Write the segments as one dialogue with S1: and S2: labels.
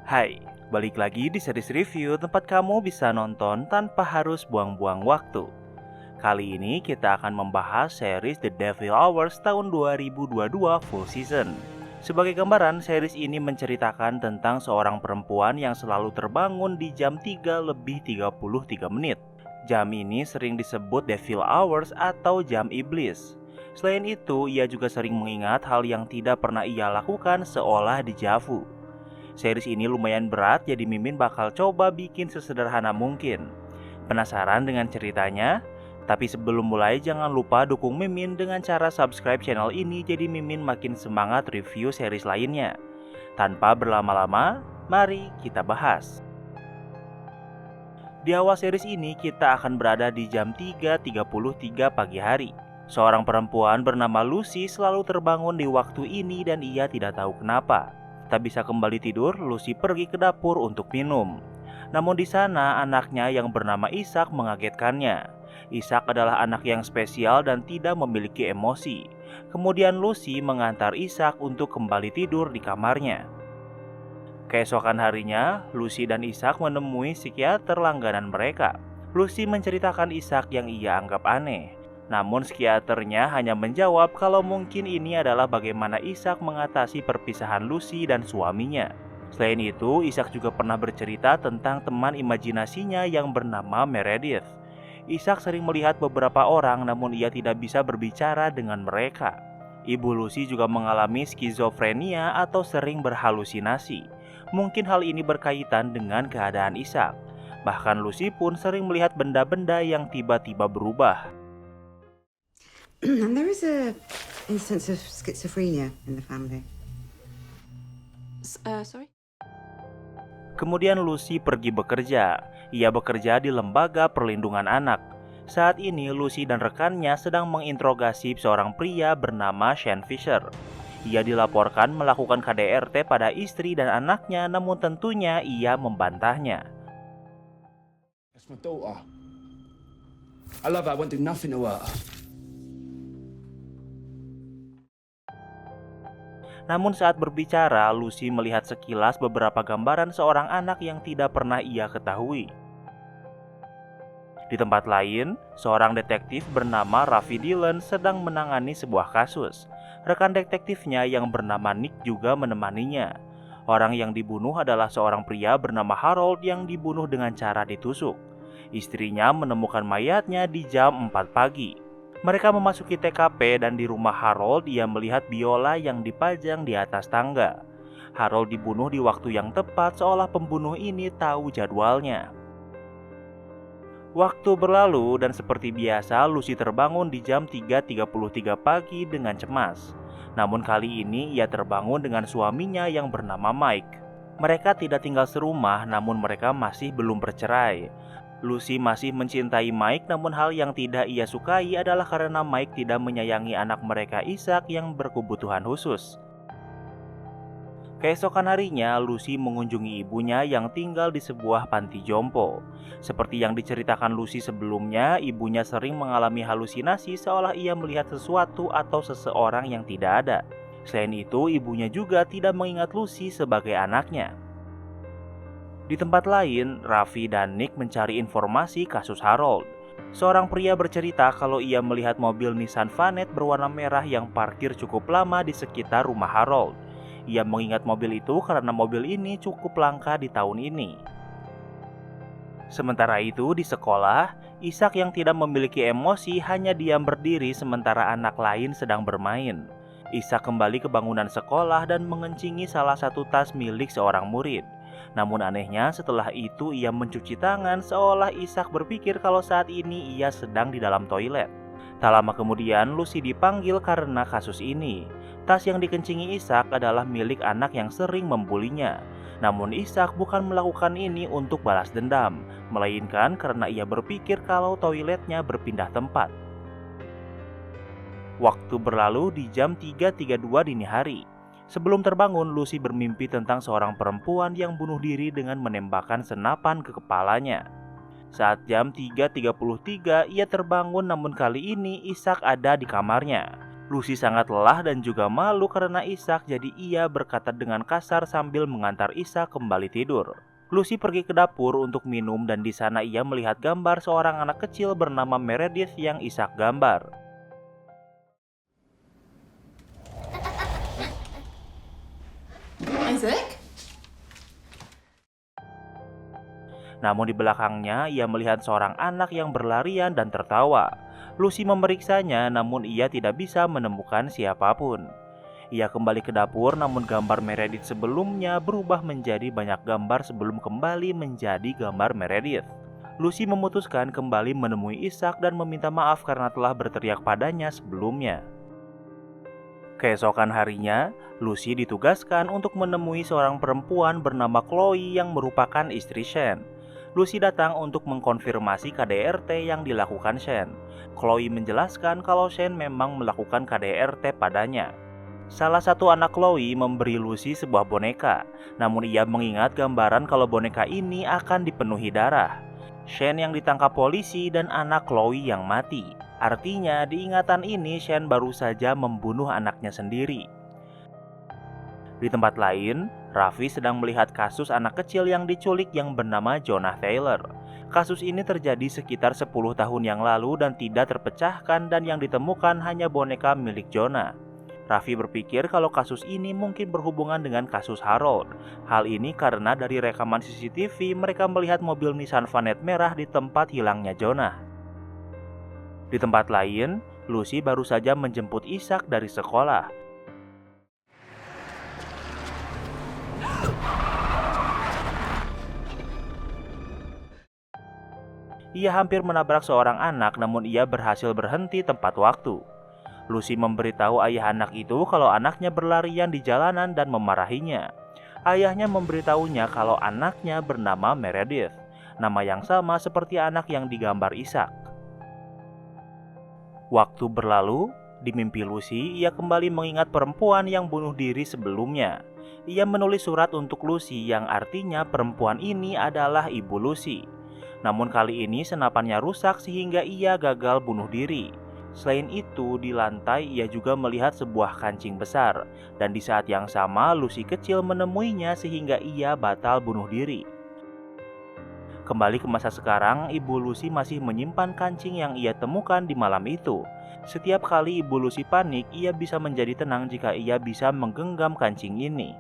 S1: Hai, balik lagi di series review tempat kamu bisa nonton tanpa harus buang-buang waktu. Kali ini kita akan membahas series The Devil Hours tahun 2022 full season. Sebagai gambaran, series ini menceritakan tentang seorang perempuan yang selalu terbangun di jam 3 lebih 33 menit. Jam ini sering disebut Devil Hours atau jam iblis. Selain itu, ia juga sering mengingat hal yang tidak pernah ia lakukan seolah dejavu. Series ini lumayan berat, jadi Mimin bakal coba bikin sesederhana mungkin. Penasaran dengan ceritanya? Tapi sebelum mulai jangan lupa dukung Mimin dengan cara subscribe channel ini, jadi Mimin makin semangat review series lainnya. Tanpa berlama-lama, mari kita bahas. Di awal series ini kita akan berada di jam 3.33 pagi hari. Seorang perempuan bernama Lucy selalu terbangun di waktu ini dan ia tidak tahu kenapa. Tak bisa kembali tidur, Lucy pergi ke dapur untuk minum. Namun di sana anaknya yang bernama Ishak mengagetkannya. Ishak adalah anak yang spesial dan tidak memiliki emosi. Kemudian Lucy mengantar Ishak untuk kembali tidur di kamarnya. Keesokan harinya, Lucy dan Ishak menemui psikiater langganan mereka. Lucy menceritakan Ishak yang ia anggap aneh. Namun psikiaternya hanya menjawab kalau mungkin ini adalah bagaimana Ishak mengatasi perpisahan Lucy dan suaminya. Selain itu, Ishak juga pernah bercerita tentang teman imajinasinya yang bernama Meredith. Ishak sering melihat beberapa orang namun ia tidak bisa berbicara dengan mereka. Ibu Lucy juga mengalami skizofrenia atau sering berhalusinasi. Mungkin hal ini berkaitan dengan keadaan Ishak. Bahkan Lucy pun sering melihat benda-benda yang tiba-tiba berubah.
S2: And there is a instance of schizophrenia in the family.
S3: Sorry?
S1: Kemudian Lucy pergi bekerja. Ia bekerja di lembaga perlindungan anak. Saat ini Lucy dan rekannya sedang menginterogasi seorang pria bernama Shane Fisher. Ia dilaporkan melakukan KDRT pada istri dan anaknya, namun tentunya ia membantahnya.
S4: That's my daughter. I love her. I won't do nothing to her.
S1: Namun saat berbicara, Lucy melihat sekilas beberapa gambaran seorang anak yang tidak pernah ia ketahui. Di tempat lain, seorang detektif bernama Rafi Dillon sedang menangani sebuah kasus. Rekan detektifnya yang bernama Nick juga menemaninya. Orang yang dibunuh adalah seorang pria bernama Harold yang dibunuh dengan cara ditusuk. Istrinya menemukan mayatnya di jam 4 pagi. Mereka memasuki TKP dan di rumah Harold ia melihat biola yang dipajang di atas tangga. Harold dibunuh di waktu yang tepat seolah pembunuh ini tahu jadwalnya. Waktu berlalu dan seperti biasa Lucy terbangun di jam 3.33 pagi dengan cemas. Namun kali ini ia terbangun dengan suaminya yang bernama Mike. Mereka tidak tinggal serumah namun mereka masih belum bercerai. Lucy masih mencintai Mike, namun hal yang tidak ia sukai adalah karena Mike tidak menyayangi anak mereka Ishak yang berkebutuhan khusus. Keesokan harinya, Lucy mengunjungi ibunya yang tinggal di sebuah panti jompo. Seperti yang diceritakan Lucy sebelumnya, ibunya sering mengalami halusinasi seolah ia melihat sesuatu atau seseorang yang tidak ada. Selain itu, ibunya juga tidak mengingat Lucy sebagai anaknya. Di tempat lain, Rafi dan Nick mencari informasi kasus Harold. Seorang pria bercerita kalau ia melihat mobil Nissan Vanette berwarna merah yang parkir cukup lama di sekitar rumah Harold. Ia mengingat mobil itu karena mobil ini cukup langka di tahun ini. Sementara itu di sekolah, Ishak yang tidak memiliki emosi hanya diam berdiri sementara anak lain sedang bermain. Ishak kembali ke bangunan sekolah dan mengencingi salah satu tas milik seorang murid. Namun anehnya setelah itu ia mencuci tangan seolah Ishak berpikir kalau saat ini ia sedang di dalam toilet. Tak lama kemudian Lucy dipanggil karena kasus ini. Tas yang dikencingi Ishak adalah milik anak yang sering membulinya. Namun Ishak bukan melakukan ini untuk balas dendam, melainkan karena ia berpikir kalau toiletnya berpindah tempat. Waktu berlalu di jam 3.32 dini hari. Sebelum terbangun, Lucy bermimpi tentang seorang perempuan yang bunuh diri dengan menembakkan senapan ke kepalanya. Saat jam 3.33, ia terbangun namun kali ini Ishak ada di kamarnya. Lucy sangat lelah dan juga malu karena Ishak, jadi ia berkata dengan kasar sambil mengantar Ishak kembali tidur. Lucy pergi ke dapur untuk minum dan di sana ia melihat gambar seorang anak kecil bernama Meredith yang Ishak gambar.
S3: Isaac?
S1: Namun di belakangnya ia melihat seorang anak yang berlarian dan tertawa. Lucy memeriksanya namun ia tidak bisa menemukan siapapun. Ia kembali ke dapur namun gambar Meredith sebelumnya berubah menjadi banyak gambar sebelum kembali menjadi gambar Meredith. Lucy memutuskan kembali menemui Ishak dan meminta maaf karena telah berteriak padanya sebelumnya. Keesokan harinya, Lucy ditugaskan untuk menemui seorang perempuan bernama Chloe yang merupakan istri Shane. Lucy datang untuk mengkonfirmasi KDRT yang dilakukan Shane. Chloe menjelaskan kalau Shane memang melakukan KDRT padanya. Salah satu anak Chloe memberi Lucy sebuah boneka, namun ia mengingat gambaran kalau boneka ini akan dipenuhi darah. Shane yang ditangkap polisi dan anak Chloe yang mati. Artinya di ingatan ini Shane baru saja membunuh anaknya sendiri. Di tempat lain, Rafi sedang melihat kasus anak kecil yang diculik yang bernama Jonah Taylor. Kasus ini terjadi sekitar 10 tahun yang lalu dan tidak terpecahkan dan yang ditemukan hanya boneka milik Jonah. Rafi berpikir kalau kasus ini mungkin berhubungan dengan kasus Harold. Hal ini karena dari rekaman CCTV mereka melihat mobil Nissan Vanette merah di tempat hilangnya Jonah. Di tempat lain, Lucy baru saja menjemput Ishak dari sekolah. Ia hampir menabrak seorang anak namun ia berhasil berhenti tepat waktu. Lucy memberitahu ayah anak itu kalau anaknya berlarian di jalanan dan memarahinya. Ayahnya memberitahunya kalau anaknya bernama Meredith, nama yang sama seperti anak yang digambar Ishak. Waktu berlalu, di mimpi Lucy, ia kembali mengingat perempuan yang bunuh diri sebelumnya. Ia menulis surat untuk Lucy yang artinya perempuan ini adalah ibu Lucy. Namun kali ini senapannya rusak sehingga ia gagal bunuh diri. Selain itu, di lantai ia juga melihat sebuah kancing besar, dan di saat yang sama Lucy kecil menemuinya sehingga ia batal bunuh diri. Kembali ke masa sekarang, ibu Lucy masih menyimpan kancing yang ia temukan di malam itu. Setiap kali ibu Lucy panik, ia bisa menjadi tenang jika ia bisa menggenggam kancing ini.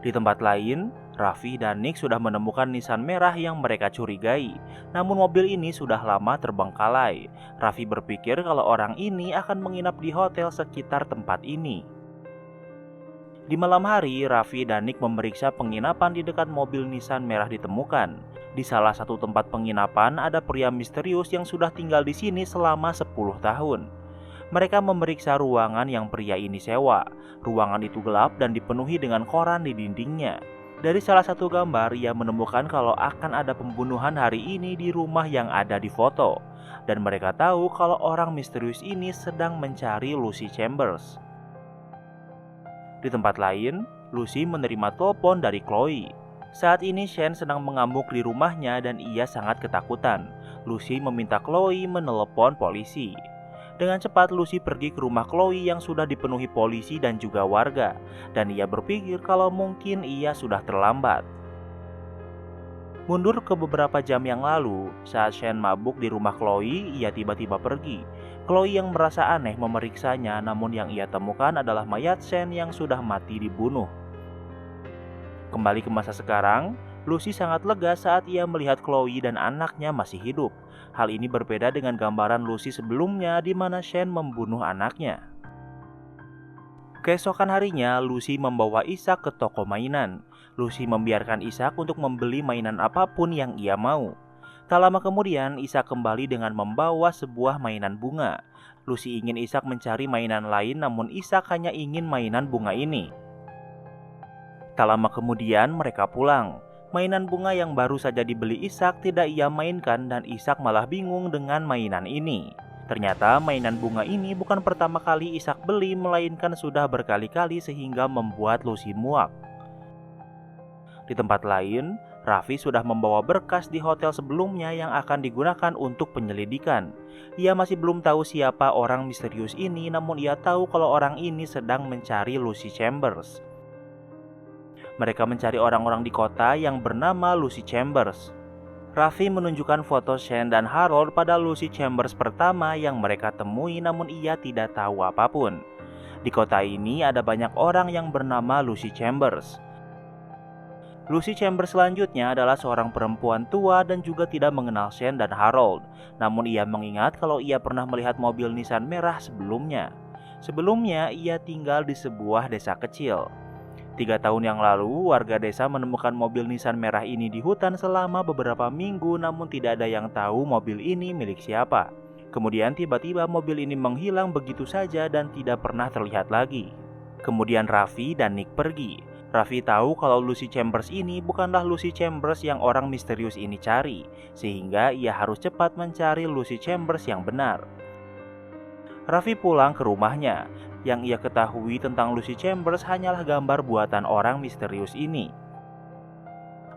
S1: Di tempat lain, Rafi dan Nick sudah menemukan Nissan merah yang mereka curigai. Namun mobil ini sudah lama terbengkalai. Rafi berpikir kalau orang ini akan menginap di hotel sekitar tempat ini. Di malam hari, Rafi dan Nick memeriksa penginapan di dekat mobil Nissan merah ditemukan. Di salah satu tempat penginapan ada pria misterius yang sudah tinggal di sini selama 10 tahun. Mereka memeriksa ruangan yang pria ini sewa. Ruangan itu gelap dan dipenuhi dengan koran di dindingnya. Dari salah satu gambar, ia menemukan kalau akan ada pembunuhan hari ini di rumah yang ada di foto. Dan mereka tahu kalau orang misterius ini sedang mencari Lucy Chambers. Di tempat lain, Lucy menerima telepon dari Chloe. Saat ini Shane sedang mengamuk di rumahnya dan ia sangat ketakutan. Lucy meminta Chloe menelepon polisi. Dengan cepat Lucy pergi ke rumah Chloe yang sudah dipenuhi polisi dan juga warga, dan ia berpikir kalau mungkin ia sudah terlambat. Mundur ke beberapa jam yang lalu, saat Shane mabuk di rumah Chloe, ia tiba-tiba pergi. Chloe yang merasa aneh memeriksanya, namun yang ia temukan adalah mayat Shane yang sudah mati dibunuh. Kembali ke masa sekarang, Lucy sangat lega saat ia melihat Chloe dan anaknya masih hidup. Hal ini berbeda dengan gambaran Lucy sebelumnya di mana Shane membunuh anaknya. Keesokan harinya, Lucy membawa Ishak ke toko mainan. Lucy membiarkan Ishak untuk membeli mainan apapun yang ia mau. Tak lama kemudian, Ishak kembali dengan membawa sebuah mainan bunga. Lucy ingin Ishak mencari mainan lain, namun Ishak hanya ingin mainan bunga ini. Tak lama kemudian, mereka pulang. Mainan bunga yang baru saja dibeli Ishak tidak ia mainkan dan Ishak malah bingung dengan mainan ini. Ternyata mainan bunga ini bukan pertama kali Ishak beli, melainkan sudah berkali-kali sehingga membuat Lucy muak. Di tempat lain, Raffi sudah membawa berkas di hotel sebelumnya yang akan digunakan untuk penyelidikan. Ia masih belum tahu siapa orang misterius ini, namun ia tahu kalau orang ini sedang mencari Lucy Chambers. Mereka mencari orang-orang di kota yang bernama Lucy Chambers. Raffi menunjukkan foto Shane dan Harold pada Lucy Chambers pertama yang mereka temui, namun ia tidak tahu apapun. Di kota ini ada banyak orang yang bernama Lucy Chambers. Lucy Chambers selanjutnya adalah seorang perempuan tua dan juga tidak mengenal Shane dan Harold. Namun ia mengingat kalau ia pernah melihat mobil Nissan merah sebelumnya. Sebelumnya ia tinggal di sebuah desa kecil. 3 tahun yang lalu, warga desa menemukan mobil Nissan merah ini di hutan selama beberapa minggu, namun tidak ada yang tahu mobil ini milik siapa. Kemudian tiba-tiba mobil ini menghilang begitu saja dan tidak pernah terlihat lagi. Kemudian Raffi dan Nick pergi. Raffi tahu kalau Lucy Chambers ini bukanlah Lucy Chambers yang orang misterius ini cari, sehingga ia harus cepat mencari Lucy Chambers yang benar. Raffi pulang ke rumahnya. Yang ia ketahui tentang Lucy Chambers hanyalah gambar buatan orang misterius ini.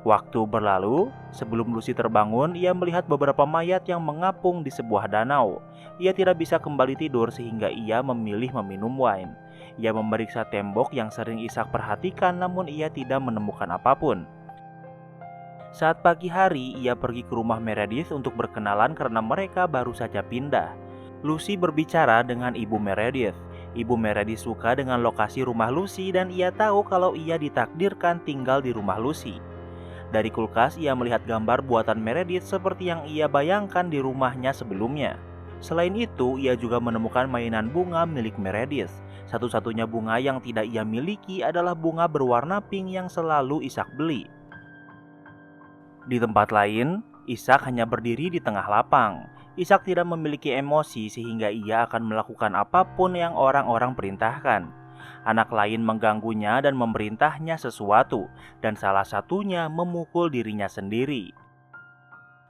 S1: Waktu berlalu, sebelum Lucy terbangun, ia melihat beberapa mayat yang mengapung di sebuah danau. Ia tidak bisa kembali tidur sehingga ia memilih meminum wine. Ia memeriksa tembok yang sering Ishak perhatikan, namun ia tidak menemukan apapun. Saat pagi hari, ia pergi ke rumah Meredith untuk berkenalan karena mereka baru saja pindah. Lucy berbicara dengan Ibu Meredith. Ibu Meredith suka dengan lokasi rumah Lucy dan ia tahu kalau ia ditakdirkan tinggal di rumah Lucy. Dari kulkas ia melihat gambar buatan Meredith seperti yang ia bayangkan di rumahnya sebelumnya. Selain itu, ia juga menemukan mainan bunga milik Meredith. Satu-satunya bunga yang tidak ia miliki adalah bunga berwarna pink yang selalu Ishak beli. Di tempat lain, Ishak hanya berdiri di tengah lapang. Ishak tidak memiliki emosi sehingga ia akan melakukan apapun yang orang-orang perintahkan. Anak lain mengganggunya dan memerintahnya sesuatu, dan salah satunya memukul dirinya sendiri.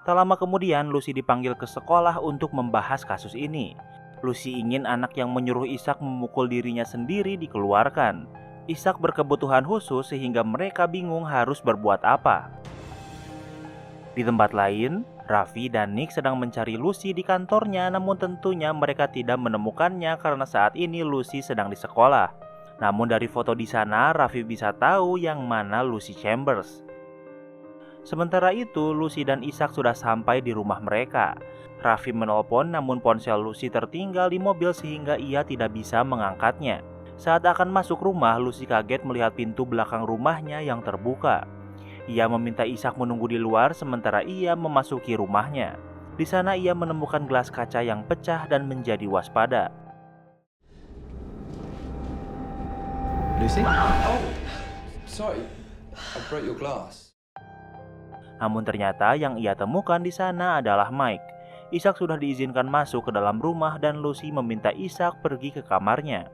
S1: Tak lama kemudian, Lucy dipanggil ke sekolah untuk membahas kasus ini. Lucy ingin anak yang menyuruh Ishak memukul dirinya sendiri dikeluarkan. Ishak berkebutuhan khusus sehingga mereka bingung harus berbuat apa. Di tempat lain, Raffi dan Nick sedang mencari Lucy di kantornya, namun tentunya mereka tidak menemukannya karena saat ini Lucy sedang di sekolah. Namun dari foto di sana, Raffi bisa tahu yang mana Lucy Chambers. Sementara itu, Lucy dan Ishak sudah sampai di rumah mereka. Raffi menelpon, namun ponsel Lucy tertinggal di mobil sehingga ia tidak bisa mengangkatnya. Saat akan masuk rumah, Lucy kaget melihat pintu belakang rumahnya yang terbuka. Ia meminta Ishak menunggu di luar sementara ia memasuki rumahnya. Di sana ia menemukan gelas kaca yang pecah dan menjadi waspada.
S4: Lucy? Oh, sorry. I broke your glass.
S1: Namun ternyata yang ia temukan di sana adalah Mike. Ishak sudah diizinkan masuk ke dalam rumah dan Lucy meminta Ishak pergi ke kamarnya.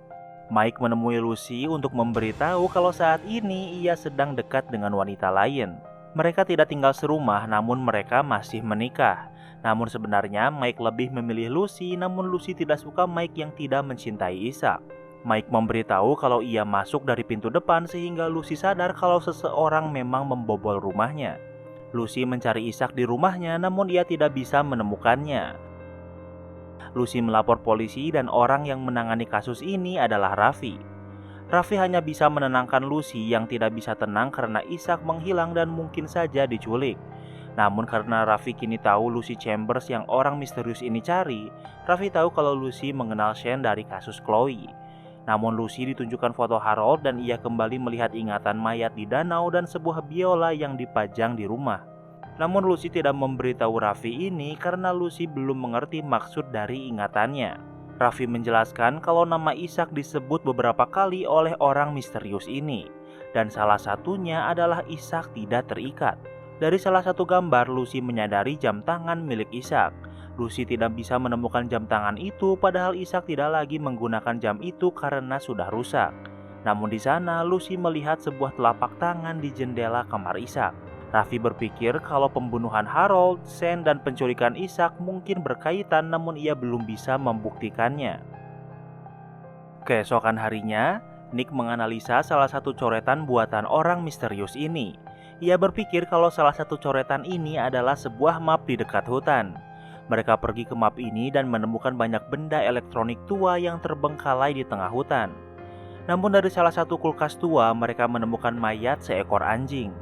S1: Mike menemui Lucy untuk memberitahu kalau saat ini ia sedang dekat dengan wanita lain. Mereka tidak tinggal serumah, namun mereka masih menikah. Namun sebenarnya Mike lebih memilih Lucy, namun Lucy tidak suka Mike yang tidak mencintai Ishak. Mike memberitahu kalau ia masuk dari pintu depan sehingga Lucy sadar kalau seseorang memang membobol rumahnya. Lucy mencari Ishak di rumahnya, namun ia tidak bisa menemukannya. Lucy melapor polisi dan orang yang menangani kasus ini adalah Raffi. Raffi hanya bisa menenangkan Lucy yang tidak bisa tenang karena Ishak menghilang dan mungkin saja diculik. Namun karena Raffi kini tahu Lucy Chambers yang orang misterius ini cari, Raffi tahu kalau Lucy mengenal Shane dari kasus Chloe. Namun Lucy ditunjukkan foto Harold dan ia kembali melihat ingatan mayat di danau dan sebuah biola yang dipajang di rumah. Namun Lucy tidak memberitahu Raffi ini karena Lucy belum mengerti maksud dari ingatannya. Raffi menjelaskan kalau nama Ishak disebut beberapa kali oleh orang misterius ini, dan salah satunya adalah Ishak tidak terikat. Dari salah satu gambar, Lucy menyadari jam tangan milik Ishak. Lucy tidak bisa menemukan jam tangan itu, padahal Ishak tidak lagi menggunakan jam itu karena sudah rusak. Namun di sana, Lucy melihat sebuah telapak tangan di jendela kamar Ishak. Raffi berpikir kalau pembunuhan Harold, Shane, dan penculikan Ishak mungkin berkaitan, namun ia belum bisa membuktikannya. Keesokan harinya, Nick menganalisa salah satu coretan buatan orang misterius ini. Ia berpikir kalau salah satu coretan ini adalah sebuah map di dekat hutan. Mereka pergi ke map ini dan menemukan banyak benda elektronik tua yang terbengkalai di tengah hutan. Namun dari salah satu kulkas tua, mereka menemukan mayat seekor anjing.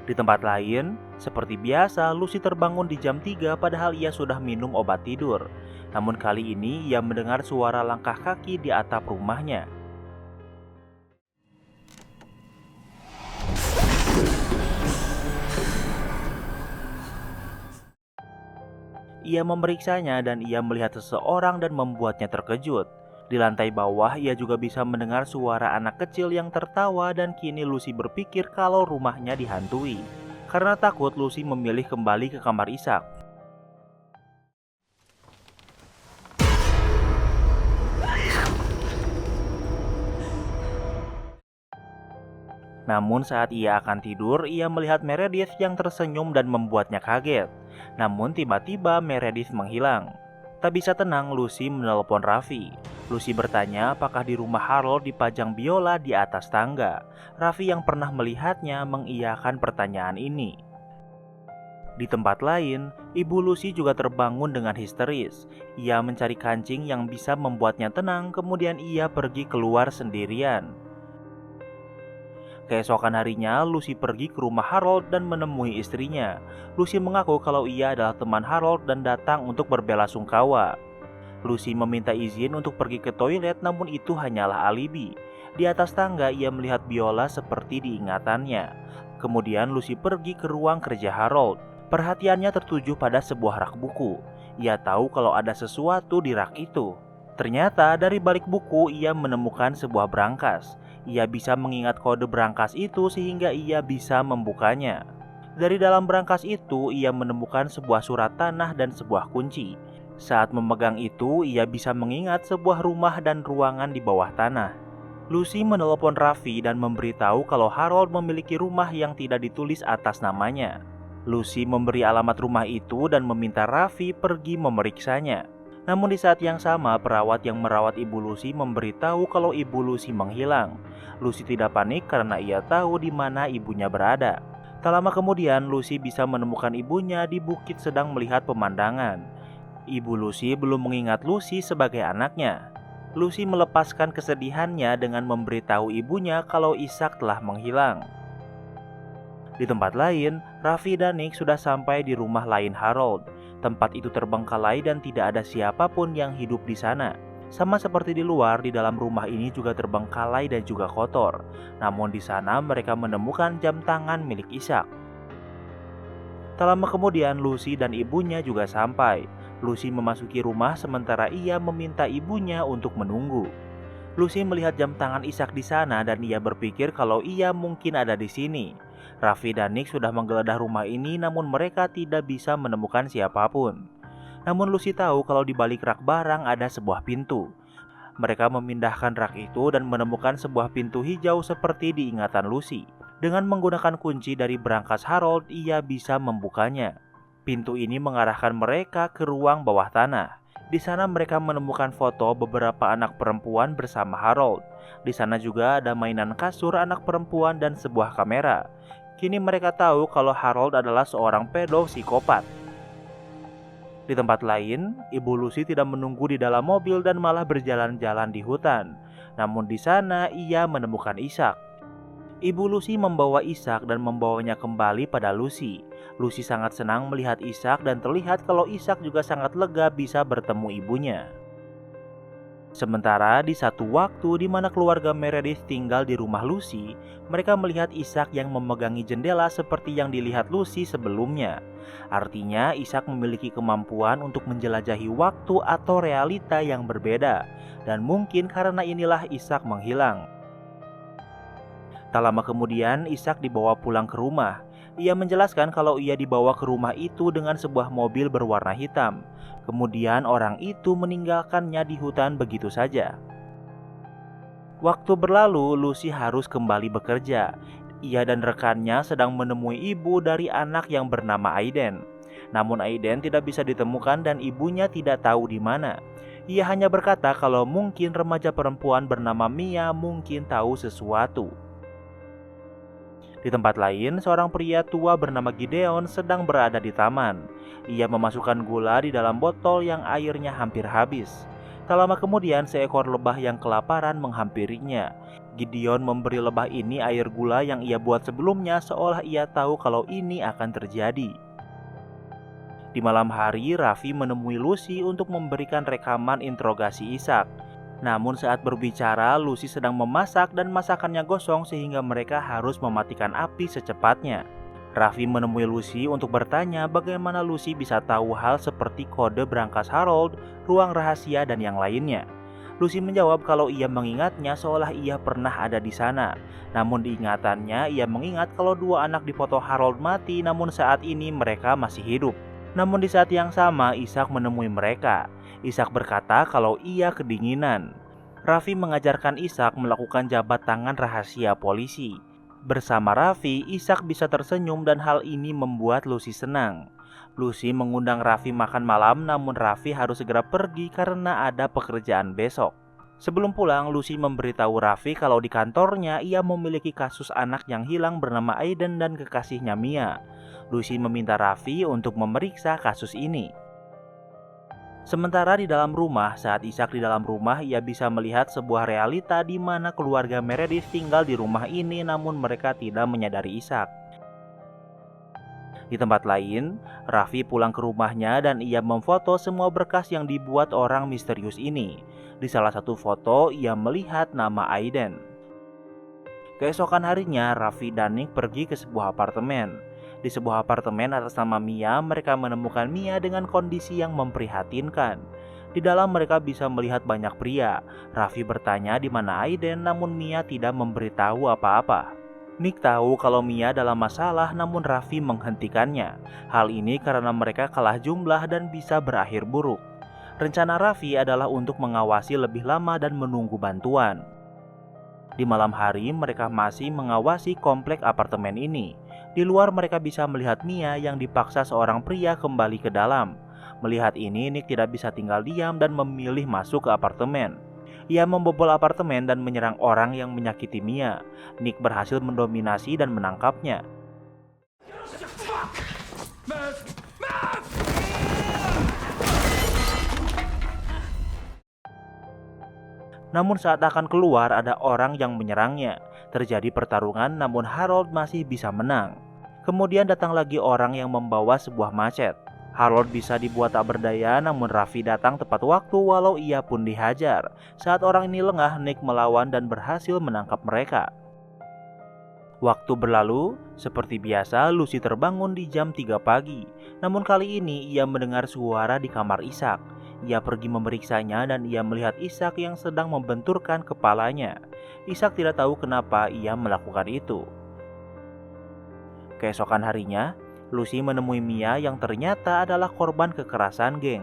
S1: Di tempat lain, seperti biasa, Lucy terbangun di jam 3 padahal ia sudah minum obat tidur. Namun kali ini ia mendengar suara langkah kaki di atap rumahnya. Ia memeriksanya dan ia melihat seseorang dan membuatnya terkejut. Di lantai bawah ia juga bisa mendengar suara anak kecil yang tertawa dan kini Lucy berpikir kalau rumahnya dihantui. Karena takut, Lucy memilih kembali ke kamar Ishak. Namun saat ia akan tidur, ia melihat Meredith yang tersenyum dan membuatnya kaget. Namun tiba-tiba Meredith menghilang. Tak bisa tenang, Lucy menelepon Raffi. Lucy bertanya apakah di rumah Harold dipajang biola di atas tangga. Raffi yang pernah melihatnya mengiyakan pertanyaan ini. Di tempat lain, ibu Lucy juga terbangun dengan histeris. Ia mencari kancing yang bisa membuatnya tenang, kemudian ia pergi keluar sendirian. Keesokan harinya, Lucy pergi ke rumah Harold dan menemui istrinya. Lucy mengaku kalau ia adalah teman Harold dan datang untuk berbelasungkawa. Lucy meminta izin untuk pergi ke toilet, namun itu hanyalah alibi. Di atas tangga ia melihat biola seperti diingatannya. Kemudian Lucy pergi ke ruang kerja Harold. Perhatiannya tertuju pada sebuah rak buku. Ia tahu kalau ada sesuatu di rak itu. Ternyata dari balik buku ia menemukan sebuah brankas. Ia bisa mengingat kode brankas itu sehingga ia bisa membukanya. Dari dalam brankas itu ia menemukan sebuah surat tanah dan sebuah kunci. Saat memegang itu ia bisa mengingat sebuah rumah dan ruangan di bawah tanah. Lucy menelepon Raffi dan memberitahu kalau Harold memiliki rumah yang tidak ditulis atas namanya. Lucy memberi alamat rumah itu dan meminta Raffi pergi memeriksanya. Namun di saat yang sama, perawat yang merawat ibu Lucy memberitahu kalau ibu Lucy menghilang. Lucy tidak panik karena ia tahu di mana ibunya berada. Tak lama kemudian, Lucy bisa menemukan ibunya di bukit sedang melihat pemandangan. Ibu Lucy belum mengingat Lucy sebagai anaknya. Lucy melepaskan kesedihannya dengan memberitahu ibunya kalau Ishak telah menghilang. Di tempat lain, Raffi dan Nick sudah sampai di rumah lain Harold. Tempat itu terbengkalai dan tidak ada siapapun yang hidup di sana. Sama seperti di luar, di dalam rumah ini juga terbengkalai dan juga kotor. Namun di sana mereka menemukan jam tangan milik Ishak. Tak lama kemudian Lucy dan ibunya juga sampai. Lucy memasuki rumah sementara ia meminta ibunya untuk menunggu. Lucy melihat jam tangan Ishak di sana dan ia berpikir kalau ia mungkin ada di sini. Raffi dan Nick sudah menggeledah rumah ini namun mereka tidak bisa menemukan siapapun. Namun Lucy tahu kalau di balik rak barang ada sebuah pintu. Mereka memindahkan rak itu dan menemukan sebuah pintu hijau seperti diingatan Lucy. Dengan menggunakan kunci dari brankas Harold, ia bisa membukanya. Pintu ini mengarahkan mereka ke ruang bawah tanah. Di sana mereka menemukan foto beberapa anak perempuan bersama Harold. Di sana juga ada mainan kasur anak perempuan dan sebuah kamera. Kini mereka tahu kalau Harold adalah seorang pedo psikopat. Di tempat lain, ibu Lucy tidak menunggu di dalam mobil dan malah berjalan-jalan di hutan. Namun di sana ia menemukan Ishak. Ibu Lucy membawa Ishak dan membawanya kembali pada Lucy. Lucy sangat senang melihat Ishak dan terlihat kalau Ishak juga sangat lega bisa bertemu ibunya. Sementara di satu waktu di mana keluarga Meredith tinggal di rumah Lucy, mereka melihat Ishak yang memegangi jendela seperti yang dilihat Lucy sebelumnya. Artinya Ishak memiliki kemampuan untuk menjelajahi waktu atau realita yang berbeda. Dan mungkin karena inilah Ishak menghilang. Tak lama kemudian Ishak dibawa pulang ke rumah. Ia menjelaskan kalau ia dibawa ke rumah itu dengan sebuah mobil berwarna hitam. Kemudian orang itu meninggalkannya di hutan begitu saja. Waktu berlalu, Lucy harus kembali bekerja. Ia dan rekannya sedang menemui ibu dari anak yang bernama Aiden. Namun Aiden tidak bisa ditemukan dan ibunya tidak tahu di mana. Ia hanya berkata kalau mungkin remaja perempuan bernama Mia mungkin tahu sesuatu. Di tempat lain, seorang pria tua bernama Gideon sedang berada di taman. Ia memasukkan gula di dalam botol yang airnya hampir habis. Tak lama kemudian, seekor lebah yang kelaparan menghampirinya. Gideon memberi lebah ini air gula yang ia buat sebelumnya, seolah ia tahu kalau ini akan terjadi. Di malam hari, Raffi menemui Lucy untuk memberikan rekaman interogasi Ishak. Namun saat berbicara, Lucy sedang memasak dan masakannya gosong sehingga mereka harus mematikan api secepatnya. Raffi menemui Lucy untuk bertanya bagaimana Lucy bisa tahu hal seperti kode berangkas Harold, ruang rahasia, dan yang lainnya. Lucy menjawab kalau ia mengingatnya seolah ia pernah ada di sana. Namun di ingatannya, ia mengingat kalau dua anak di foto Harold mati, namun saat ini mereka masih hidup. Namun di saat yang sama, Ishak menemui mereka. Ishak berkata kalau ia kedinginan. Raffi mengajarkan Ishak melakukan jabat tangan rahasia polisi. Bersama Raffi, Ishak bisa tersenyum dan hal ini membuat Lucy senang. Lucy mengundang Raffi makan malam, namun Raffi harus segera pergi karena ada pekerjaan besok. Sebelum pulang, Lucy memberitahu Raffi kalau di kantornya ia memiliki kasus anak yang hilang bernama Aiden dan kekasihnya Mia. Lucy meminta Raffi untuk memeriksa kasus ini. Sementara di dalam rumah, saat Ishak di dalam rumah, ia bisa melihat sebuah realita di mana keluarga Meredith tinggal di rumah ini namun mereka tidak menyadari Ishak. Di tempat lain, Raffi pulang ke rumahnya dan ia memfoto semua berkas yang dibuat orang misterius ini. Di salah satu foto, ia melihat nama Aiden. Keesokan harinya, Raffi dan Nick pergi ke sebuah apartemen. Di sebuah apartemen atas nama Mia, mereka menemukan Mia dengan kondisi yang memprihatinkan. Di dalam mereka bisa melihat banyak pria. Raffi bertanya di mana Aiden, namun Mia tidak memberitahu apa-apa. Nick tahu kalau Mia dalam masalah, namun Raffi menghentikannya. Hal ini karena mereka kalah jumlah dan bisa berakhir buruk. Rencana Raffi adalah untuk mengawasi lebih lama dan menunggu bantuan. Di malam hari, mereka masih mengawasi komplek apartemen ini. Di luar mereka bisa melihat Mia yang dipaksa seorang pria kembali ke dalam. Melihat ini, Nick tidak bisa tinggal diam dan memilih masuk ke apartemen. Ia membobol apartemen dan menyerang orang yang menyakiti Mia. Nick berhasil mendominasi dan menangkapnya. Namun saat akan keluar, ada orang yang menyerangnya. Terjadi pertarungan, namun Harold masih bisa menang. Kemudian datang lagi orang yang membawa sebuah macet. Harold bisa dibuat tak berdaya, namun Raffi datang tepat waktu walau ia pun dihajar. Saat orang ini lengah, Nick melawan dan berhasil menangkap mereka. Waktu berlalu, seperti biasa Lucy terbangun di jam 3 pagi. Namun kali ini ia mendengar suara di kamar Ishak. Ia pergi memeriksanya dan ia melihat Ishak yang sedang membenturkan kepalanya. Ishak tidak tahu kenapa ia melakukan itu. Keesokan harinya, Lucy menemui Mia yang ternyata adalah korban kekerasan geng.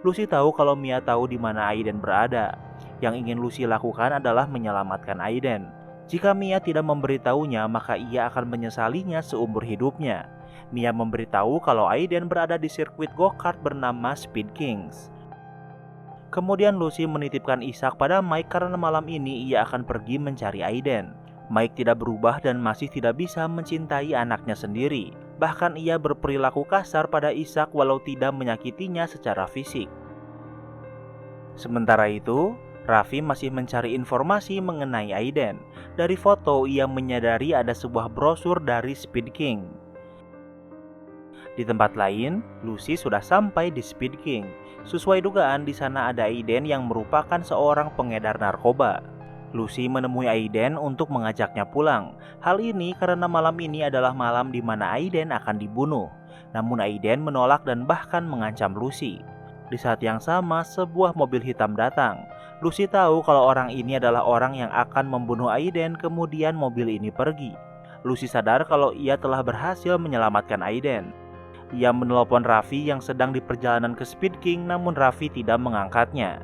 S1: Lucy tahu kalau Mia tahu di mana Aiden berada. Yang ingin Lucy lakukan adalah menyelamatkan Aiden. Jika Mia tidak memberitahunya, maka ia akan menyesalinya seumur hidupnya. Mia memberitahu kalau Aiden berada di sirkuit go-kart bernama Speed Kings. Kemudian Lucy menitipkan Ishak pada Mike karena malam ini ia akan pergi mencari Aiden. Mike tidak berubah dan masih tidak bisa mencintai anaknya sendiri. Bahkan ia berperilaku kasar pada Ishak walau tidak menyakitinya secara fisik. Sementara itu, Raffi masih mencari informasi mengenai Aiden. Dari foto, ia menyadari ada sebuah brosur dari Speed King. Di tempat lain, Lucy sudah sampai di Speed King. Sesuai dugaan, di sana ada Aiden yang merupakan seorang pengedar narkoba. Lucy menemui Aiden untuk mengajaknya pulang. Hal ini karena malam ini adalah malam di mana Aiden akan dibunuh. Namun Aiden menolak dan bahkan mengancam Lucy. Di saat yang sama, sebuah mobil hitam datang. Lucy tahu kalau orang ini adalah orang yang akan membunuh Aiden, kemudian mobil ini pergi. Lucy sadar kalau ia telah berhasil menyelamatkan Aiden. Ia menelepon Raffi yang sedang di perjalanan ke Speed King, namun Raffi tidak mengangkatnya.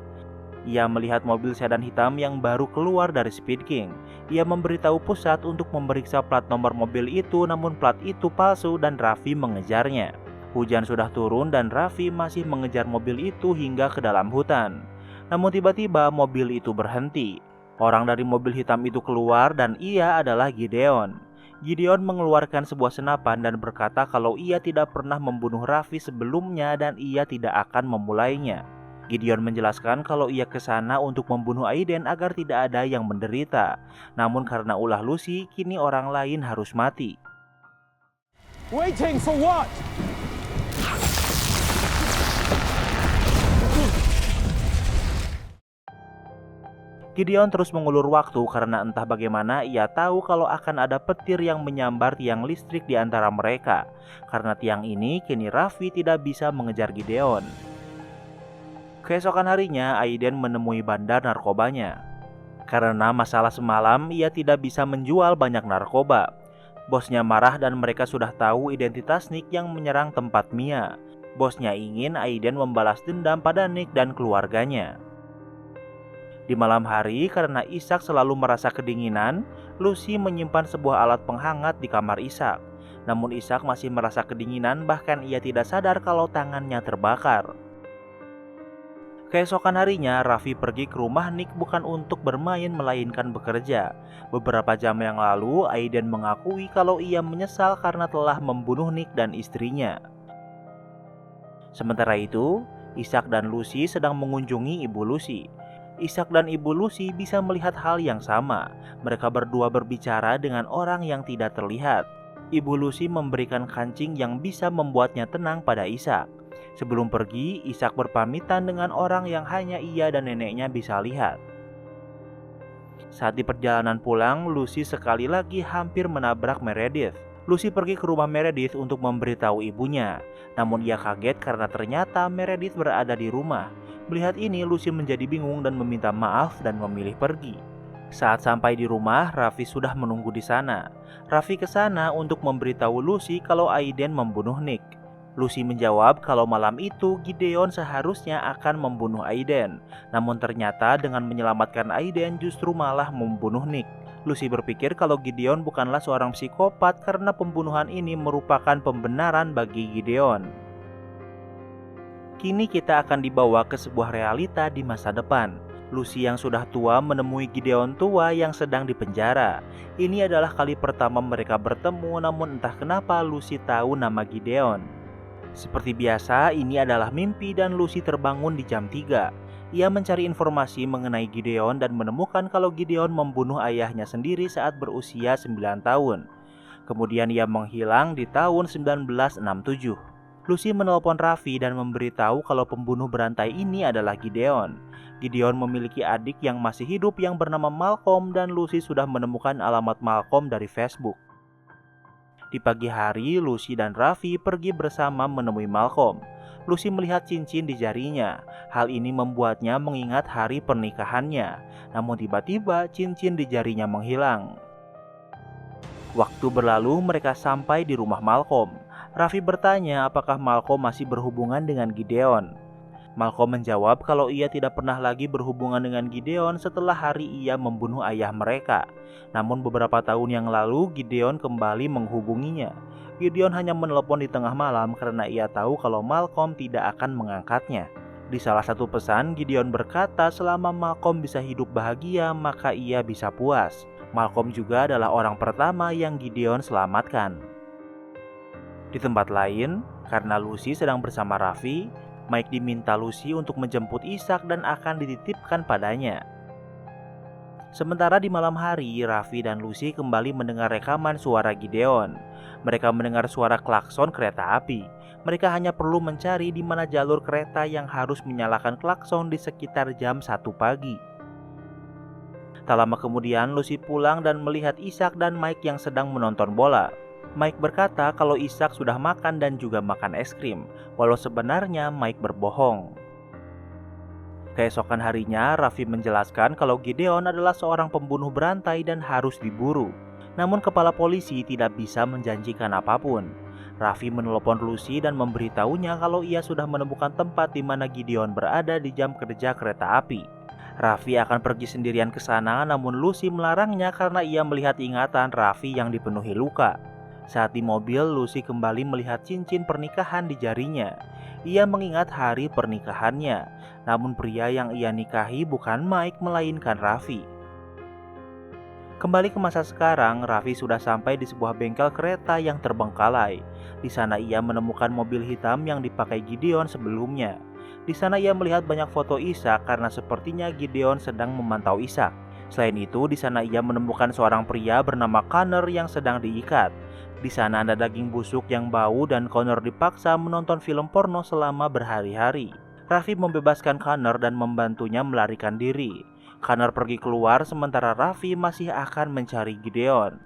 S1: Ia melihat mobil sedan hitam yang baru keluar dari Speed King. Ia memberitahu pusat untuk memeriksa plat nomor mobil itu, namun plat itu palsu dan Raffi mengejarnya. Hujan sudah turun dan Raffi masih mengejar mobil itu hingga ke dalam hutan. Namun tiba-tiba mobil itu berhenti. Orang dari mobil hitam itu keluar dan ia adalah Gideon. Gideon mengeluarkan sebuah senapan dan berkata kalau ia tidak pernah membunuh Raffi sebelumnya dan ia tidak akan memulainya. Gideon menjelaskan kalau ia ke sana untuk membunuh Aiden agar tidak ada yang menderita. Namun karena ulah Lucy, kini orang lain harus mati.
S4: Waiting for what?
S1: Gideon terus mengulur waktu karena entah bagaimana ia tahu kalau akan ada petir yang menyambar tiang listrik di antara mereka. Karena tiang ini, kini Raffi tidak bisa mengejar Gideon. Keesokan harinya, Aiden menemui bandar narkobanya. Karena masalah semalam, ia tidak bisa menjual banyak narkoba. Bosnya marah dan mereka sudah tahu identitas Nick yang menyerang tempat Mia. Bosnya ingin Aiden membalas dendam pada Nick dan keluarganya. Di malam hari, karena Ishak selalu merasa kedinginan, Lucy menyimpan sebuah alat penghangat di kamar Ishak. Namun Ishak masih merasa kedinginan, bahkan ia tidak sadar kalau tangannya terbakar. Keesokan harinya, Raffi pergi ke rumah Nick bukan untuk bermain melainkan bekerja. Beberapa jam yang lalu, Aiden mengakui kalau ia menyesal karena telah membunuh Nick dan istrinya. Sementara itu, Ishak dan Lucy sedang mengunjungi ibu Lucy. Ishak dan ibu Lucy bisa melihat hal yang sama. Mereka berdua berbicara dengan orang yang tidak terlihat. Ibu Lucy memberikan kancing yang bisa membuatnya tenang pada Ishak. Sebelum pergi, Ishak berpamitan dengan orang yang hanya ia dan neneknya bisa lihat. Saat di perjalanan pulang, Lucy sekali lagi hampir menabrak Meredith. Lucy pergi ke rumah Meredith untuk memberitahu ibunya. Namun ia kaget karena ternyata Meredith berada di rumah. Melihat ini, Lucy menjadi bingung dan meminta maaf dan memilih pergi. Saat sampai di rumah, Raffi sudah menunggu di sana. Raffi ke sana untuk memberitahu Lucy kalau Aiden membunuh Nick. Lucy menjawab kalau malam itu Gideon seharusnya akan membunuh Aiden. Namun ternyata dengan menyelamatkan Aiden justru malah membunuh Nick. Lucy berpikir kalau Gideon bukanlah seorang psikopat karena pembunuhan ini merupakan pembenaran bagi Gideon. Kini kita akan dibawa ke sebuah realita di masa depan. Lucy yang sudah tua menemui Gideon tua yang sedang dipenjara. Ini adalah kali pertama mereka bertemu, namun entah kenapa Lucy tahu nama Gideon. Seperti biasa, ini adalah mimpi dan Lucy terbangun di jam 3. Ia mencari informasi mengenai Gideon dan menemukan kalau Gideon membunuh ayahnya sendiri saat berusia 9 tahun. Kemudian ia menghilang di tahun 1967. Lucy menelpon Raffi dan memberitahu kalau pembunuh berantai ini adalah Gideon. Gideon memiliki adik yang masih hidup yang bernama Malcolm dan Lucy sudah menemukan alamat Malcolm dari Facebook. Di pagi hari, Lucy dan Raffi pergi bersama menemui Malcolm. Lucy melihat cincin di jarinya. Hal ini membuatnya mengingat hari pernikahannya. Namun tiba-tiba cincin di jarinya menghilang. Waktu berlalu, mereka sampai di rumah Malcolm. Raffi bertanya apakah Malcolm masih berhubungan dengan Gideon. Malcolm menjawab kalau ia tidak pernah lagi berhubungan dengan Gideon setelah hari ia membunuh ayah mereka. Namun beberapa tahun yang lalu Gideon kembali menghubunginya. Gideon hanya menelepon di tengah malam karena ia tahu kalau Malcolm tidak akan mengangkatnya. Di salah satu pesan, Gideon berkata selama Malcolm bisa hidup bahagia maka ia bisa puas. Malcolm juga adalah orang pertama yang Gideon selamatkan. Di tempat lain, karena Lucy sedang bersama Raffi, Mike diminta Lucy untuk menjemput Ishak dan akan dititipkan padanya. Sementara di malam hari, Raffi dan Lucy kembali mendengar rekaman suara Gideon. Mereka mendengar suara klakson kereta api. Mereka hanya perlu mencari di mana jalur kereta yang harus menyalakan klakson di sekitar jam 1 pagi. Tak lama kemudian, Lucy pulang dan melihat Ishak dan Mike yang sedang menonton bola. Mike berkata kalau Ishak sudah makan dan juga makan es krim, walau sebenarnya Mike berbohong. Keesokan harinya, Raffi menjelaskan kalau Gideon adalah seorang pembunuh berantai dan harus diburu. Namun kepala polisi tidak bisa menjanjikan apapun. Raffi menelpon Lucy dan memberitahunya kalau ia sudah menemukan tempat di mana Gideon berada di jam kerja kereta api. Raffi akan pergi sendirian ke sana, namun Lucy melarangnya karena ia melihat ingatan Raffi yang dipenuhi luka. Saat di mobil, Lucy kembali melihat cincin pernikahan di jarinya. Ia mengingat hari pernikahannya, namun pria yang ia nikahi bukan Mike melainkan Raffi. Kembali ke masa sekarang, Raffi sudah sampai di sebuah bengkel kereta yang terbengkalai. Di sana ia menemukan mobil hitam yang dipakai Gideon sebelumnya. Di sana ia melihat banyak foto Ishak karena sepertinya Gideon sedang memantau Ishak. Selain itu, di sana ia menemukan seorang pria bernama Connor yang sedang diikat. Di sana ada daging busuk yang bau dan Connor dipaksa menonton film porno selama berhari-hari. Raffi membebaskan Connor dan membantunya melarikan diri. Connor pergi keluar sementara Raffi masih akan mencari Gideon.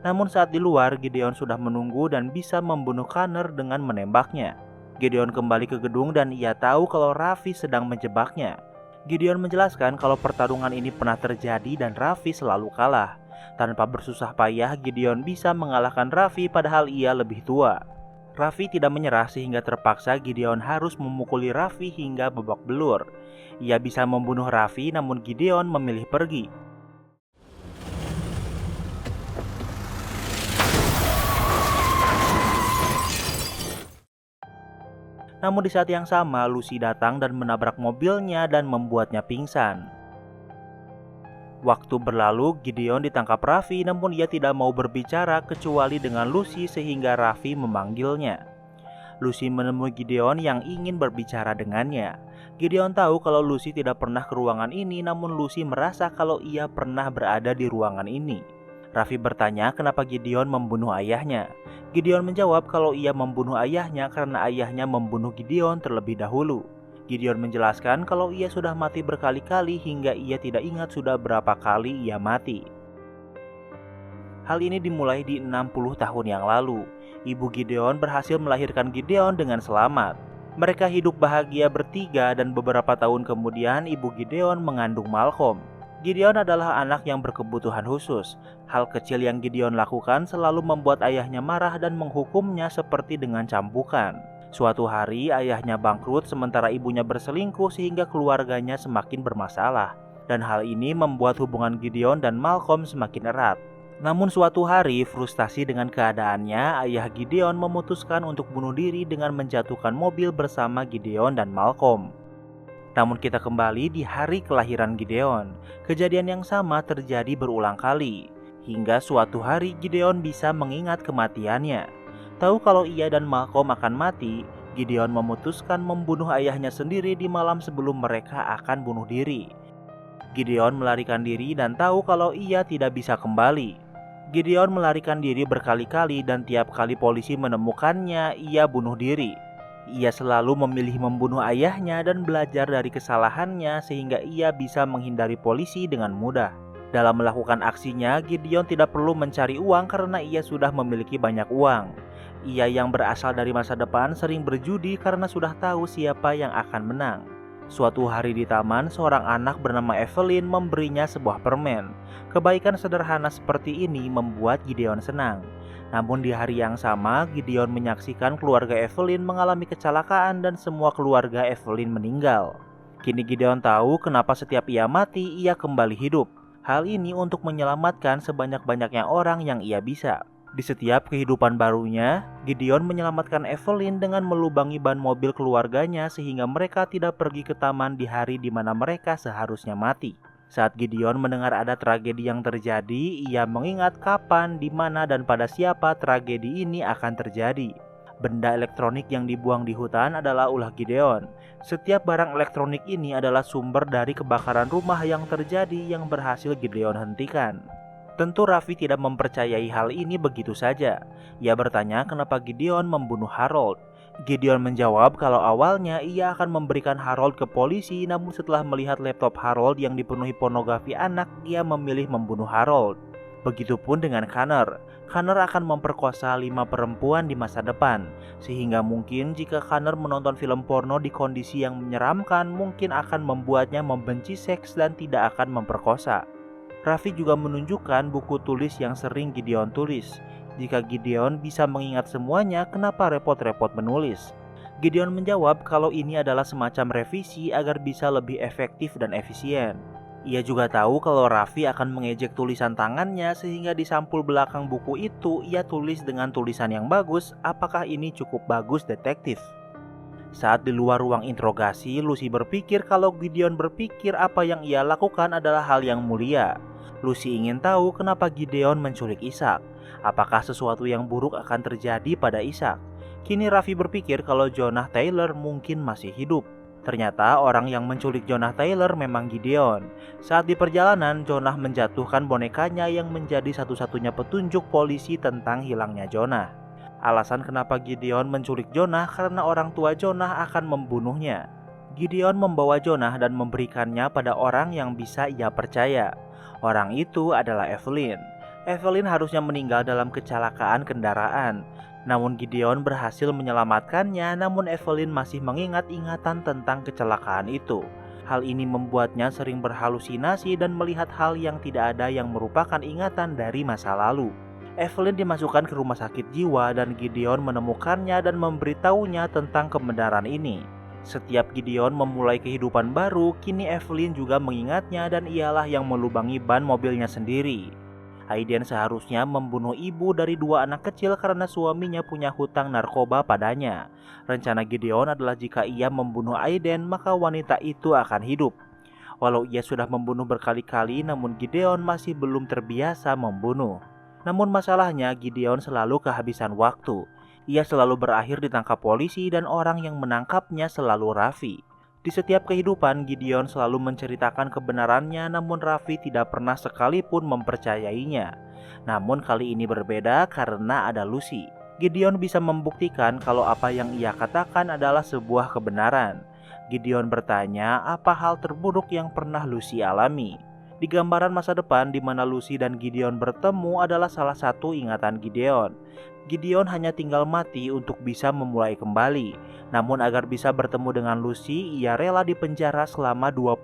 S1: Namun saat di luar, Gideon sudah menunggu dan bisa membunuh Connor dengan menembaknya. Gideon kembali ke gedung dan ia tahu kalau Raffi sedang menjebaknya. Gideon menjelaskan kalau pertarungan ini pernah terjadi dan Raffi selalu kalah. Tanpa bersusah payah, Gideon bisa mengalahkan Raffi padahal ia lebih tua. Raffi tidak menyerah sehingga terpaksa Gideon harus memukuli Raffi hingga babak belur. Ia bisa membunuh Raffi namun Gideon memilih pergi. Namun di saat yang sama, Lucy datang dan menabrak mobilnya dan membuatnya pingsan. Waktu berlalu, Gideon ditangkap Raffi namun ia tidak mau berbicara kecuali dengan Lucy sehingga Raffi memanggilnya. Lucy menemui Gideon yang ingin berbicara dengannya. Gideon tahu kalau Lucy tidak pernah ke ruangan ini namun Lucy merasa kalau ia pernah berada di ruangan ini. Raffi bertanya kenapa Gideon membunuh ayahnya. Gideon menjawab kalau ia membunuh ayahnya karena ayahnya membunuh Gideon terlebih dahulu. Gideon menjelaskan kalau ia sudah mati berkali-kali hingga ia tidak ingat sudah berapa kali ia mati. Hal ini dimulai di 60 tahun yang lalu. Ibu Gideon berhasil melahirkan Gideon dengan selamat. Mereka hidup bahagia bertiga dan beberapa tahun kemudian ibu Gideon mengandung Malcolm. Gideon adalah anak yang berkebutuhan khusus. Hal kecil yang Gideon lakukan selalu membuat ayahnya marah dan menghukumnya seperti dengan cambukan. Suatu hari ayahnya bangkrut sementara ibunya berselingkuh sehingga keluarganya semakin bermasalah. Dan hal ini membuat hubungan Gideon dan Malcolm semakin erat. Namun suatu hari frustasi dengan keadaannya, ayah Gideon memutuskan untuk bunuh diri dengan menjatuhkan mobil bersama Gideon dan Malcolm. Namun kita kembali di hari kelahiran Gideon. Kejadian yang sama terjadi berulang kali. Hingga suatu hari Gideon bisa mengingat kematiannya. Tahu kalau ia dan Malcolm akan mati, Gideon memutuskan membunuh ayahnya sendiri di malam sebelum mereka akan bunuh diri. Gideon melarikan diri dan tahu kalau ia tidak bisa kembali. Gideon melarikan diri berkali-kali dan tiap kali polisi menemukannya, ia bunuh diri. Ia selalu memilih membunuh ayahnya dan belajar dari kesalahannya sehingga ia bisa menghindari polisi dengan mudah. Dalam melakukan aksinya, Gideon tidak perlu mencari uang karena ia sudah memiliki banyak uang. Ia yang berasal dari masa depan sering berjudi karena sudah tahu siapa yang akan menang. Suatu hari di taman, seorang anak bernama Evelyn memberinya sebuah permen. Kebaikan sederhana seperti ini membuat Gideon senang. Namun di hari yang sama, Gideon menyaksikan keluarga Evelyn mengalami kecelakaan dan semua keluarga Evelyn meninggal. Kini Gideon tahu kenapa setiap ia mati, ia kembali hidup. Hal ini untuk menyelamatkan sebanyak-banyaknya orang yang ia bisa. Di setiap kehidupan barunya, Gideon menyelamatkan Evelyn dengan melubangi ban mobil keluarganya sehingga mereka tidak pergi ke taman di hari di mana mereka seharusnya mati. Saat Gideon mendengar ada tragedi yang terjadi, ia mengingat kapan, di mana, dan pada siapa tragedi ini akan terjadi. Benda elektronik yang dibuang di hutan adalah ulah Gideon. Setiap barang elektronik ini adalah sumber dari kebakaran rumah yang terjadi yang berhasil Gideon hentikan. Tentu Raffi tidak mempercayai hal ini begitu saja. Ia bertanya kenapa Gideon membunuh Harold. Gideon menjawab kalau awalnya ia akan memberikan Harold ke polisi, namun setelah melihat laptop Harold yang dipenuhi pornografi anak, ia memilih membunuh Harold. Begitupun dengan Connor. Connor akan memperkosa 5 perempuan di masa depan, sehingga mungkin jika Connor menonton film porno di kondisi yang menyeramkan, mungkin akan membuatnya membenci seks dan tidak akan memperkosa. Raffi juga menunjukkan buku tulis yang sering Gideon tulis. Jika Gideon bisa mengingat semuanya, kenapa repot-repot menulis? Gideon menjawab kalau ini adalah semacam revisi agar bisa lebih efektif dan efisien. Ia juga tahu kalau Raffi akan mengejek tulisan tangannya sehingga di sampul belakang buku itu ia tulis dengan tulisan yang bagus, apakah ini cukup bagus detektif? Saat di luar ruang interogasi, Lucy berpikir kalau Gideon berpikir apa yang ia lakukan adalah hal yang mulia. Lucy ingin tahu kenapa Gideon menculik Ishak. Apakah sesuatu yang buruk akan terjadi pada Ishak? Kini Raffi berpikir kalau Jonah Taylor mungkin masih hidup. Ternyata orang yang menculik Jonah Taylor memang Gideon. Saat di perjalanan, Jonah menjatuhkan bonekanya yang menjadi satu-satunya petunjuk polisi tentang hilangnya Jonah. Alasan kenapa Gideon menculik Jonah karena orang tua Jonah akan membunuhnya. Gideon membawa Jonah dan memberikannya pada orang yang bisa ia percaya. Orang itu adalah Evelyn. Evelyn harusnya meninggal dalam kecelakaan kendaraan. Namun Gideon berhasil menyelamatkannya, namun Evelyn masih mengingat ingatan tentang kecelakaan itu. Hal ini membuatnya sering berhalusinasi dan melihat hal yang tidak ada yang merupakan ingatan dari masa lalu. Evelyn dimasukkan ke rumah sakit jiwa dan Gideon menemukannya dan memberitahunya tentang kebenaran ini. Setiap Gideon memulai kehidupan baru, kini Evelyn juga mengingatnya dan ialah yang melubangi ban mobilnya sendiri. Aiden seharusnya membunuh ibu dari 2 anak kecil karena suaminya punya hutang narkoba padanya. Rencana Gideon adalah jika ia membunuh Aiden, maka wanita itu akan hidup. Walau ia sudah membunuh berkali-kali, namun Gideon masih belum terbiasa membunuh. Namun masalahnya, Gideon selalu kehabisan waktu. Ia selalu berakhir ditangkap polisi dan orang yang menangkapnya selalu Raffi. Di setiap kehidupan, Gideon selalu menceritakan kebenarannya, namun Raffi tidak pernah sekalipun mempercayainya. Namun kali ini berbeda karena ada Lucy. Gideon bisa membuktikan kalau apa yang ia katakan adalah sebuah kebenaran. Gideon bertanya apa hal terburuk yang pernah Lucy alami. Di gambaran masa depan di mana Lucy dan Gideon bertemu adalah salah satu ingatan Gideon. Gideon hanya tinggal mati untuk bisa memulai kembali. Namun agar bisa bertemu dengan Lucy, ia rela dipenjara selama 25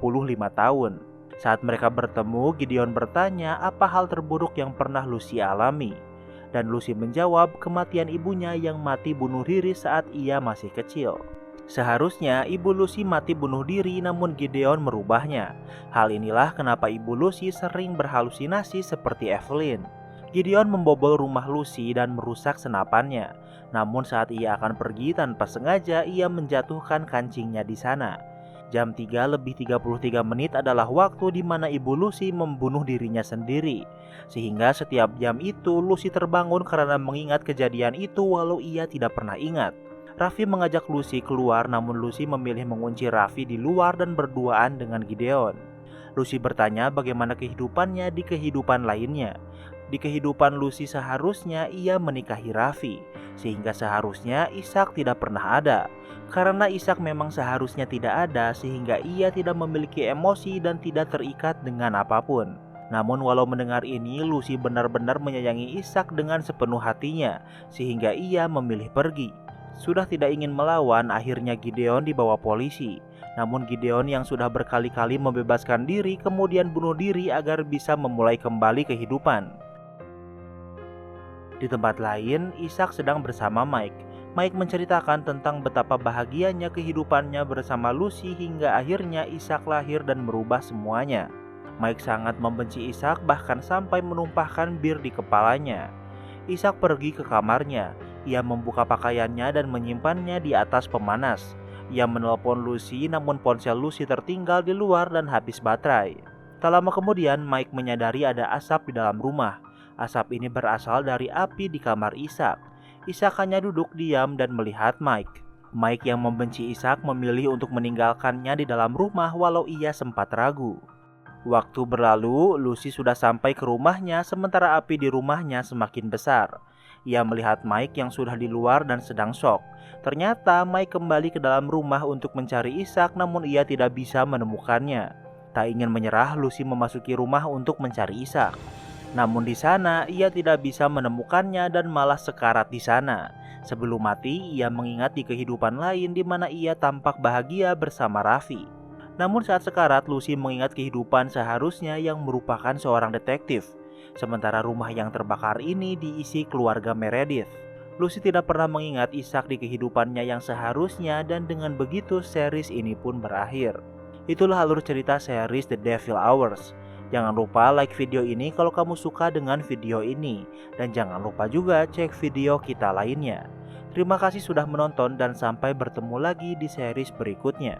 S1: tahun. Saat mereka bertemu, Gideon bertanya apa hal terburuk yang pernah Lucy alami. Dan Lucy menjawab kematian ibunya yang mati bunuh diri saat ia masih kecil. Seharusnya ibu Lucy mati bunuh diri, namun Gideon merubahnya. Hal inilah kenapa ibu Lucy sering berhalusinasi seperti Evelyn. Gideon membobol rumah Lucy dan merusak senapannya. Namun saat ia akan pergi tanpa sengaja, ia menjatuhkan kancingnya di sana. Jam 3:33 adalah waktu di mana ibu Lucy membunuh dirinya sendiri. Sehingga setiap jam itu Lucy terbangun karena mengingat kejadian itu walau ia tidak pernah ingat. Raffi mengajak Lucy keluar, namun Lucy memilih mengunci Raffi di luar dan berduaan dengan Gideon. Lucy bertanya bagaimana kehidupannya di kehidupan lainnya. Di kehidupan Lucy seharusnya ia menikahi Raffi, sehingga seharusnya Ishak tidak pernah ada. Karena Ishak memang seharusnya tidak ada, sehingga ia tidak memiliki emosi dan tidak terikat dengan apapun. Namun walau mendengar ini, Lucy benar-benar menyayangi Ishak dengan sepenuh hatinya, sehingga ia memilih pergi. Sudah tidak ingin melawan, akhirnya Gideon dibawa polisi. Namun Gideon yang sudah berkali-kali membebaskan diri kemudian bunuh diri agar bisa memulai kembali kehidupan. Di tempat lain, Ishak sedang bersama Mike. Mike menceritakan tentang betapa bahagianya kehidupannya bersama Lucy hingga akhirnya Ishak lahir dan merubah semuanya. Mike sangat membenci Ishak, bahkan sampai menumpahkan bir di kepalanya. Ishak pergi ke kamarnya. Ia membuka pakaiannya dan menyimpannya di atas pemanas. Ia menelpon Lucy, namun ponsel Lucy tertinggal di luar dan habis baterai. Tak lama kemudian, Mike menyadari ada asap di dalam rumah. Asap ini berasal dari api di kamar Ishak. Ishak hanya duduk diam dan melihat Mike. Mike yang membenci Ishak memilih untuk meninggalkannya di dalam rumah walau ia sempat ragu. Waktu berlalu, Lucy sudah sampai ke rumahnya sementara api di rumahnya semakin besar. Ia melihat Mike yang sudah di luar dan sedang shock. Ternyata Mike kembali ke dalam rumah untuk mencari Ishak, namun ia tidak bisa menemukannya. Tak ingin menyerah, Lucy memasuki rumah untuk mencari Ishak. Namun di sana ia tidak bisa menemukannya dan malah sekarat di sana. Sebelum mati, ia mengingat di kehidupan lain di mana ia tampak bahagia bersama Raffi. Namun saat sekarat, Lucy mengingat kehidupan seharusnya yang merupakan seorang detektif. Sementara rumah yang terbakar ini diisi keluarga Meredith. Lucy tidak pernah mengingat Ishak di kehidupannya yang seharusnya dan dengan begitu series ini pun berakhir. Itulah alur cerita series The Devil Hours. Jangan lupa like video ini kalau kamu suka dengan video ini. Dan jangan lupa juga cek video kita lainnya. Terima kasih sudah menonton dan sampai bertemu lagi di series berikutnya.